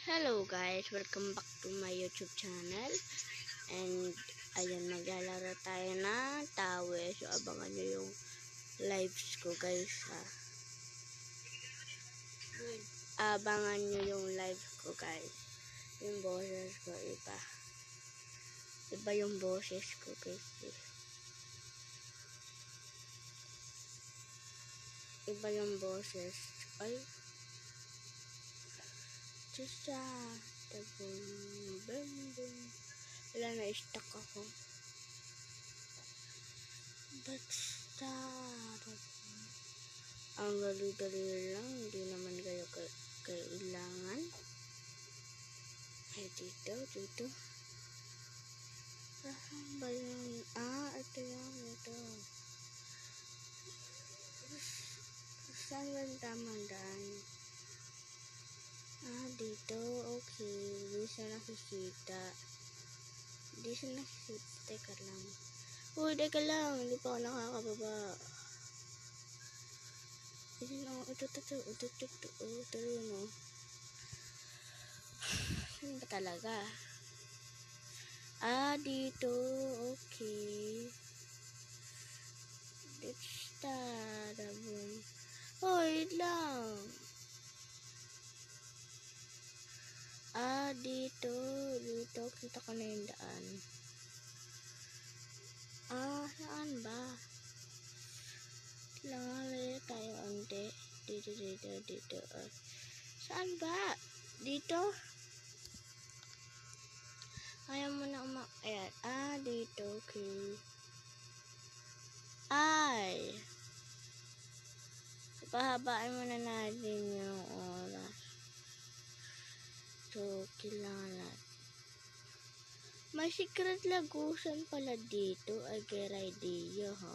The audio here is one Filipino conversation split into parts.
Hello guys, welcome back to my YouTube channel. And ayan, maglalaro tayo na tawe. So abangan nyo yung lives ko guys ha. Abangan nyo yung live ko guys. Yung boses ko iba. Iba yung boses ko guys. Iba yung boses. Ay. Tsa, tabong, wala na stuck ako. Basta, ang gali-gali lang, hindi naman kayo kailangan. Ay, dito. Saan ba yun? Ito yan, ito. Saan ba yung tamang daan? Dito, okay. Hindi siya nakikita. Teka lang. Uy, teka lang. Hindi pa ako nakakababa. Ito yun, oh. Saan ba talaga? Dito. Okay. Dito. Uy, lang. Dito, kita ko na yung daan. Saan ba? Kailangan tayo onte. Dito. Saan ba? Dito? Ayaw mo na ayan. Dito, okay. Pahabain mo na natin yung oras. So, kailangan may secret lagusan pala dito. Ay, get idea, ha?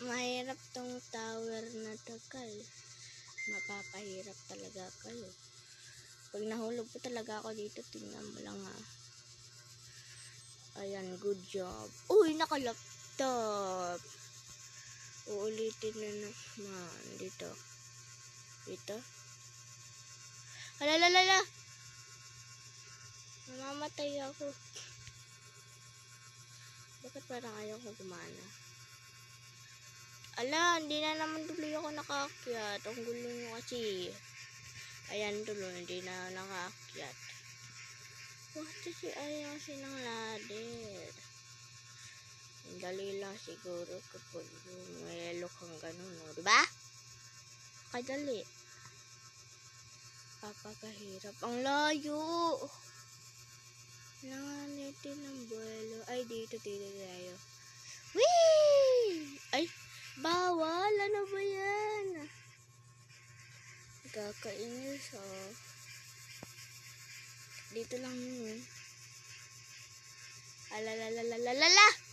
Mahirap tong tower na to, guys. Mapapahirap talaga kayo. Pag nahulog po talaga ako dito, tingnan mo lang, ha? Ayan, good job. Uy, nakalaptop. Uulitin na naman. Dito. Alalala. Mamamatay ako. Bakit parang ayaw ko gumana? Hindi na naman tuloy ako nakaakyat. Ang gulo nyo kasi. Ayan tuloy, hindi na nakaakyat. Bakit si ayaw ng ladder? Dali lang siguro kapag may kang ganun, no? Diba? Kadali. Papakahirap. Ang layo! Nanganitin ng buwelo. Ay, dito tayo. Whee! Ay, bawal! Ano ba yan? Kakainis, oh. Dito lang yun. Alalalala!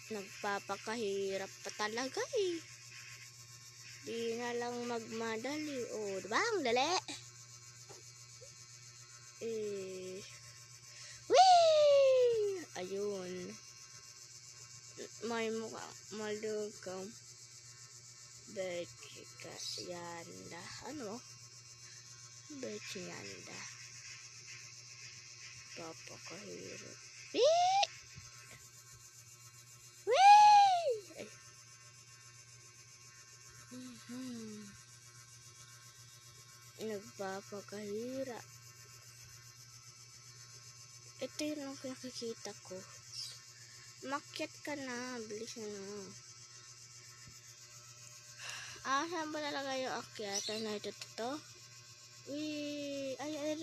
Nagpapakahirap pa talaga eh. Di na lang magmadali. Diba? Ang dali. Whee! Ayun. May mukha malugam. Bechika yanda. Ano? Bechiyanda. Papakahirap. Whee! Nagpapakahirap. Ito yung nakikita ko. Makyat ka na. Bilis na. Saan ba talaga yung akyatan na ito? Uy. Ay.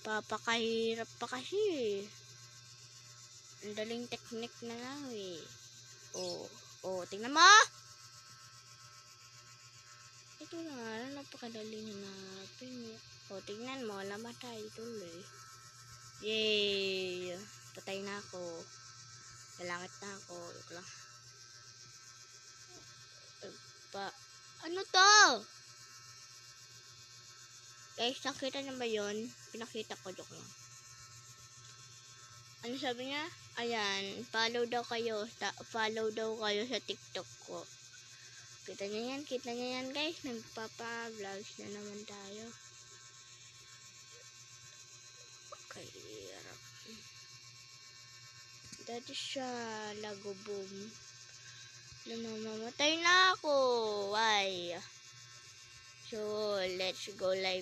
Papakahirap pa kasi. Ang daling teknik na lang eh. Tingnan mo! Ito na, napakadali hanapin. Tingnan mo, namatay tuloy. Yay! Patay na ako. Nalangit na ako. Ano to? Guys, nakita na ba yun? Pinakita ko, joke lang. Ano sabi niya? Ayan, follow daw kayo. Follow daw kayo sa TikTok ko. Kita niya yan guys. Nagpapa-vlogs na naman tayo. Okay, hirap. Dati siya, lago boom. Namamatay na ako. Why? So, let's go live.